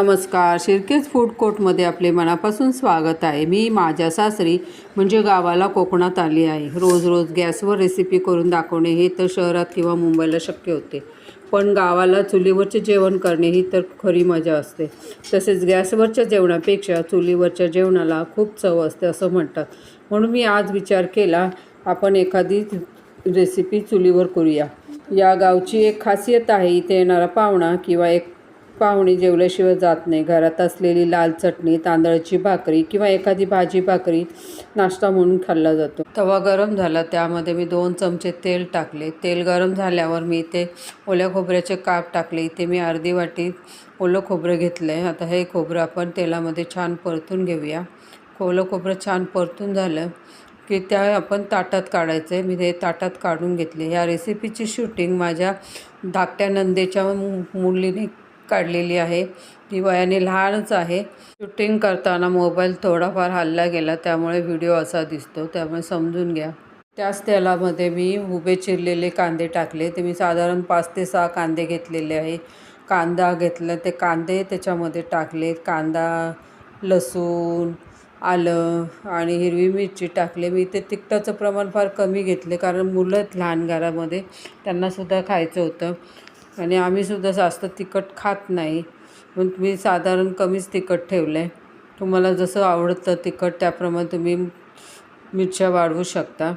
नमस्कार, शिर्केज फूड कोर्टमध्ये आपले मनापासून स्वागत आहे. मी माझ्या सासरी म्हणजे गावाला कोकणात आली आहे. रोज रोज गॅसवर रेसिपी करून दाखवणे हे तर शहरात किंवा मुंबईला शक्य होते, पण गावाला चुलीवरचे जेवण करणे ही तर खरी मजा असते. तसेच गॅसवरच्या जेवणापेक्षा चुलीवरच्या जेवणाला खूप चव असते असं म्हणतात. म्हणून मी आज विचार केला, आपण एखादी रेसिपी चुलीवर करूया. या गावची एक खासियत आहे, इथे येणारा पाहुणा किंवा एक पाहुणे जेवल्याशिवाय जात नाही. घरात असलेली लाल चटणी, तांदळाची भाकरी किंवा एखादी भाजी भाकरी नाश्ता म्हणून खाल्ला जातो. तवा गरम झाला, त्यामध्ये मी 2 चमचे तेल टाकले. तेल गरम झाल्यावर मी इथे ओल्या खोबऱ्याचे काप टाकले. इथे मी अर्धी वाटी ओलं खोबरं घेतलं आहे. आता हे खोबरं आपण तेलामध्ये छान परतून घेऊया. ओलं खोबरं छान परतून झालं की त्या आपण ताटात काढायचं आहे. मी हे ताटात काढून घेतले. ह्या रेसिपीची शूटिंग माझ्या धाकट्या नंदेच्या मुलीने काढलेली आहे. ती वयाने लहानच आहे. शूटिंग करताना मोबाईल थोडाफार हलला गेला, त्यामुळे व्हिडिओ असा दिसतो, त्यामुळे समजून घ्या. त्याच तेलामध्ये मी उभे चिरलेले कांदे टाकले. ते मी साधारण 5 ते 6 कांदे घेतलेले आहे. कांदा घेतला, ते कांदे त्याच्यामध्ये टाकले. कांदा, लसूण, आलं आणि हिरवी मिरची टाकले. मी ते तिखटाचं प्रमाण फार कमी घेतले, कारण मुलं आहेत लहान घरामध्ये, त्यांनासुद्धा खायचं होतं आणि आम्हीसुद्धा जास्त तिखट खात नाही, पण मी साधारण कमीच तिखट ठेवलं आहे. तुम्हाला जसं आवडतं तिखट त्याप्रमाणे तुम्ही मिरच्या वाढवू शकता.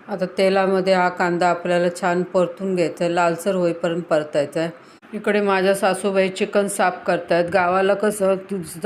आता तेलामध्ये हा कांदा आपल्याला छान परतून घ्यायचा आहे, लालसर होईपर्यंत परतायचा आहे. इकडे माझ्या सासूबाई चिकन साफ करतायत. गावाला कसं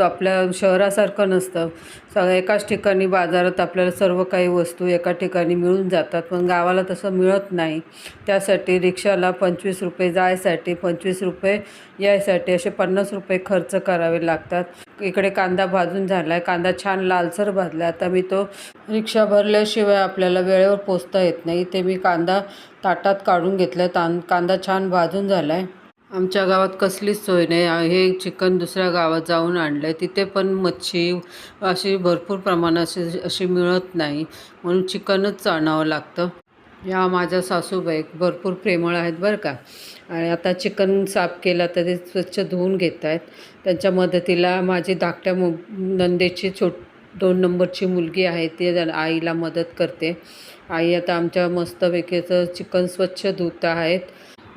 आपल्या शहरासारखं नसतं, सगळं एकाच ठिकाणी बाजारात आपल्याला सर्व काही वस्तू एका ठिकाणी मिळून जातात, पण गावाला तसं मिळत नाही. त्यासाठी रिक्षाला 25 रुपये जायसाठी, 25 रुपये यायसाठी, असे 50 रुपये खर्च करावे लागतात. इकडे कांदा भाजून झाला आहे. कांदा छान लालसर भाजला. आता मी तो रिक्षा भरल्याशिवाय आपल्याला वेळेवर पोचता येत नाही. ते मी कांदा ताटात काढून घेतला. कांदा छान भाजून झाला आहे. आमच्या गावात कसलीच सोय नाही. हे चिकन दुसऱ्या गावात जाऊन आणलं आहे. तिथे पण मच्छी अशी भरपूर प्रमाणात अशी मिळत नाही, म्हणून चिकनच आणावं लागतं. या माझ्या सासूबाई भरपूर प्रेमळ आहेत बरं का. आणि आता चिकन साफ केलं तर ते स्वच्छ धुवून घेत आहेत. त्यांच्या मदतीला माझी धाकट्या नंदेची 2 नंबरची मुलगी आहे, ती आईला मदत करते. आई आता आमच्या मस्तपैकीचं चिकन स्वच्छ धुत आहेत.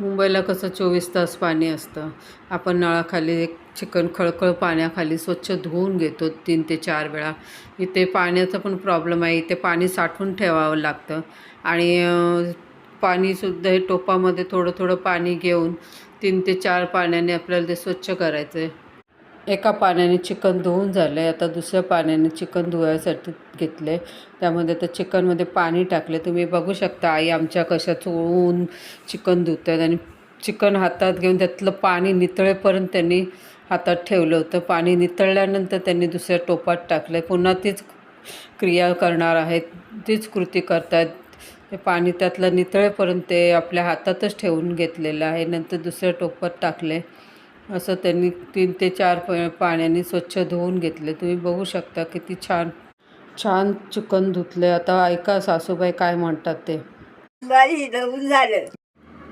मुंबईला कसं 24 तास पाणी असतं. आपण नळाखाली एक चिकन खळखळ पाण्याखाली स्वच्छ धुवून घेतो 3 ते 4 वेळा. इथे पाण्याचा पण प्रॉब्लेम आहे. इथे पाणी साठवून ठेवावं लागतं आणि पाणीसुद्धा हे टोपामध्ये थोडं थोडं पाणी घेऊन 3 ते 4 पाण्याने आपल्याला ते स्वच्छ करायचं आहे. एका पाण्याने चिकन धुवून झालं आहे. आता दुसऱ्या पाण्याने चिकन धुवायसाठी घेतलं आहे. त्यामध्ये आता चिकनमध्ये पाणी टाकले. तुम्ही बघू शकता आई आमच्या कशा चोळून चिकन धुत आहेत आणि चिकन हातात घेऊन त्यातलं पाणी नितळेपर्यंत त्यांनी हातात ठेवलं होतं. पाणी नितळल्यानंतर त्यांनी दुसऱ्या टोपात टाकलं. पुन्हा तीच क्रिया करणार आहेत, तीच कृती करत आहेत. ते पाणी त्यातलं नितळेपर्यंत ते आपल्या हातातच ठेवून घेतलेलं आहे. नंतर दुसऱ्या टोपात टाकले. असं त्यांनी 3 ते 4 पाण्याने स्वच्छ धुवून घेतले. तुम्ही बघू शकता किती छान छान चिकन धुतले. आता ऐका सासूबाई काय म्हणतात ते. झालं.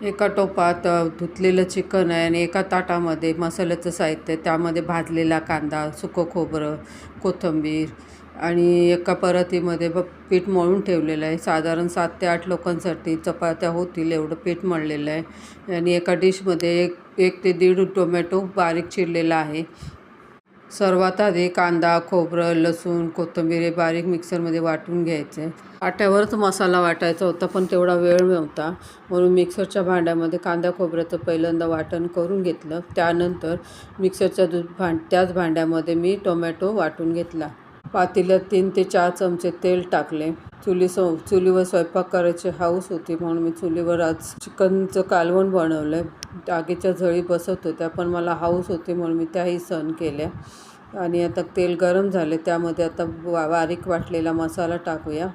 एका टोपात धुतलेलं चिकन आहे आणि एका ताटामध्ये मसाल्याचं साहित्य, त्यामध्ये भाजलेला कांदा, सुकं खोबरं, कोथिंबीर आणि एका परातीमध्ये पीठ मळून ठेवलेलं आहे. साधारण 7 ते 8 लोकांसाठी चपात्या होतील एवढं पीठ मळलेलं आहे. आणि एका डिशमध्ये 1 ते 1.5 टोमॅटो बारीक चिरलेला आहे. सर्वात आधी कांदा, खोबरं, लसूण, कोथिंबीर हे बारीक मिक्सरमध्ये वाटून घ्यायचं आहे. पाट्यावरच मसाला वाटायचा होता, पण तेवढा वेळ नव्हता, म्हणून मिक्सरच्या भांड्यामध्ये कांदा खोबऱ्याचं पहिल्यांदा वाटण करून घेतलं. त्यानंतर मिक्सरच्या त्याच भांड्यामध्ये मी टोमॅटो वाटून घेतला. पातेल्यात 3 ते 4 चमचे तेल टाकले. चुलीवर स्वयंपाक करायची हौस होती, म्हणून मी चुलीवर आज चिकनचं कालवण बनवलं आहे. आगीच्या झळी बसत होत्या, पण मला हौस होती म्हणून मी त्याही सहन केल्या. आणि आता तेल गरम झाले, त्यामध्ये आता बारीक वाटलेला मसाला टाकूया.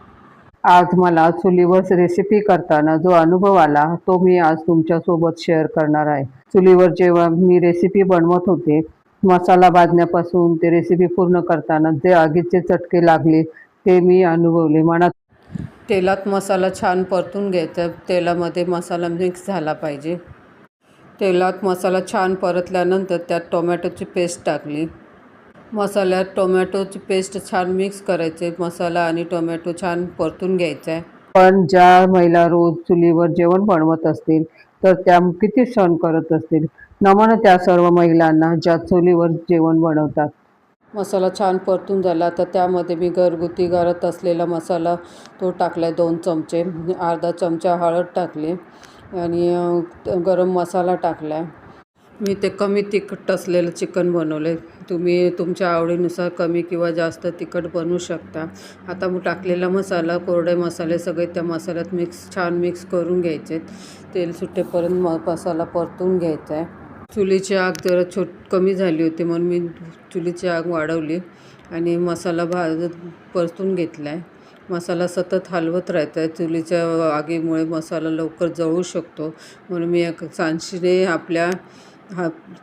आज मला चुलीवर रेसिपी करताना जो अनुभव आला तो मी आज तुमच्यासोबत शेअर करणार आहे. चुलीवर जेव्हा मी रेसिपी बनवत होते, मसाला भाजण्यापासून ते रेसिपी पूर्ण करताना जे आगीचे चटके लागले ते मी अनुभवले. मनात तेलात मसाला छान परतून घ्यायचा. तेलामध्ये मसाला मिक्स झाला पाहिजे. तेलात मसाला छान परतल्यानंतर त्यात टोमॅटोची पेस्ट टाकली. मसाल्यात टोमॅटोची पेस्ट छान मिक्स करायचे. मसाला आणि टोमॅटो छान परतून घ्यायचा आहे. पण ज्या महिला रोज चुलीवर जेवण बनवत असतील तर त्या किती सण करत असतील. नमन त्या सर्व महिलांना ज्या चुलीवर जेवण बनवतात. मसाला छान परतून झाला तर त्यामध्ये मी घरगुती करत असलेला मसाला तो टाकला आहे 2 चमचे. अर्धा चमचा हळद टाकली आणि गरम मसाला टाकला आहे. मी ते कमी तिखट असलेलं चिकन बनवले. तुम्ही तुमच्या आवडीनुसार कमी किंवा जास्त तिखट बनवू शकता. आता मी टाकलेला मसाला, कोरडे मसाले सगळे त्या मसाल्यात छान मिक्स करून घ्यायचे. तेल सुटेपर्यंत मसाला परतून घ्यायचा आहे. चुलीची आग जरा कमी झाली होती म्हणून मी चुलीची आग वाढवली आणि मसाला परतून घेतला आहे. मसाला सतत हलवत राहायचा आहे. चुलीच्या आगीमुळे मसाला लवकर जळू शकतो म्हणून मी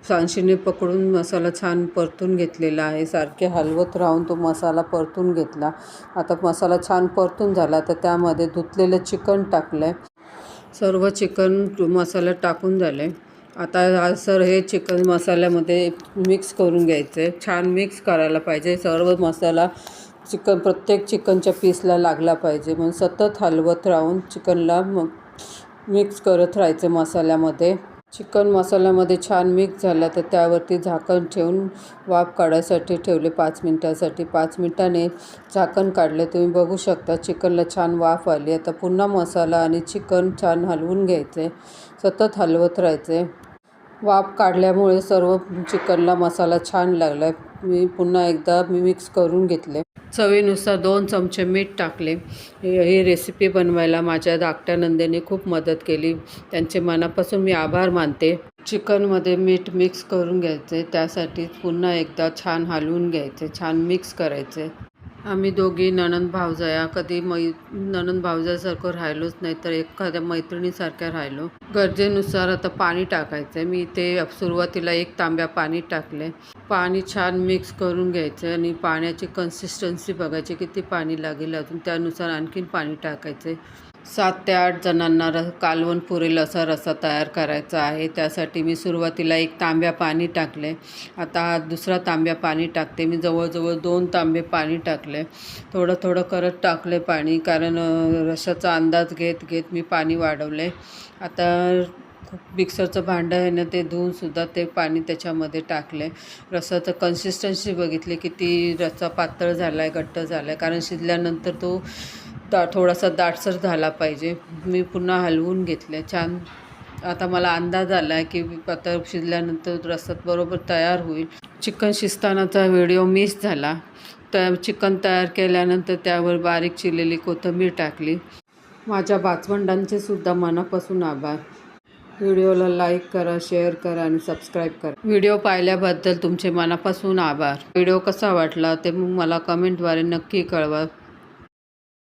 सांशीने पकडून मसाला छान परतून घेतलेला आहे. सारखे हलवत राहून तो मसाला परतून घेतला. आता मसाला छान परतून झाला तर त्यामध्ये धुतलेलं चिकन टाकलं आहे. सर्व चिकन मसाल्यात टाकून झालं आहे. आता हे चिकन मसाल्यामध्ये मिक्स करून घ्यायचं आहे. छान मिक्स करायला पाहिजे. सर्व मसाला प्रत्येक चिकनच्या पीसला लागला पाहिजे म्हणून सतत हलवत राहून चिकनला मिक्स करत राहायचं मसाल्यामध्ये. चिकन मसाल्यामध्ये छान मिक्स झालं तर त्यावरती झाकण ठेवून वाफ काढायसाठी ठेवले 5 मिनिटासाठी. 5 मिनिटाने झाकण काढले. तुम्ही बघू शकता चिकनला छान वाफ आली. आता पुन्हा मसाला आणि चिकन छान हलवून घ्यायचे. सतत हलवत राहायचे. वाफ काढल्यामुळे सर्व चिकनला मसाला छान लागला. मी पुन्हा एकदा मिक्स करून घेतले. चवीनुसार 2 चमचे मीठ टाकले. ही रेसिपी बनवायला माझ्या धाकट्या नंदेने खूप मदत केली. त्यांचे मनापासून मी आभार मानते. चिकनमध्ये मीठ मिक्स करून घ्यायचे. त्यासाठी पुन्हा एकदा छान हलवून घ्यायचे. छान मिक्स करायचे. आम्ही दोघी नणंद भावजया कधी नणंद भावजासारखं राहिलोच नाही तर एखाद्या मैत्रिणीसारख्या राहिलो. गरजेनुसार आता पाणी टाकायचं आहे. मी इथे सुरुवातीला 1 तांब्या पाणी टाकले. पाणी छान मिक्स करून घ्यायचं आणि पाण्याची कन्सिस्टन्सी बघायची किती पाणी लागेल अजून त्यानुसार आणखीन पाणी टाकायचे. 7 ते 8 जणांना कालवण पुरेल असा रस्सा तयार करायचा आहे. त्यासाठी मी सुरुवातीला 1 तांब्या पाणी टाकले. आता दुसरा तांब्या पाणी टाकते. मी जवळजवळ 2 तांबे पाणी टाकले. थोडं थोडं करत टाकले पाणी कारण रस्साचा अंदाज घेत मी पाणी वाढवले. आता मिक्सरचं भांडं आहे ना ते धुवूनसुद्धा ते पाणी त्याच्यामध्ये टाकले. रस्साचं कन्सिस्टन्सी बघितली किती रस्सा पातळ झाला आहे, घट्ट झाला आहे कारण शिजल्यानंतर तो थोडासा दाटसर झाला पाहिजे. मी पुन्हा हलवून घेतले छान. आता मला अंदाज आला आहे की आता शिजल्यानंतर रस्सा बरोबर तयार होईल. चिकन शिजतानाचा व्हिडिओ मिस झाला. तर चिकन तयार केल्यानंतर त्यावर बारीक चिरलेली कोथिंबीर टाकली. माझ्या बाचवंडांचे सुद्धा मनापासून आभार. व्हिडिओला लाईक करा, शेअर करा आणि सबस्क्राईब करा. व्हिडिओ पाहिल्याबद्दल तुमचे मनापासून आभार. व्हिडिओ कसा वाटला ते मला कमेंटद्वारे नक्की कळवा.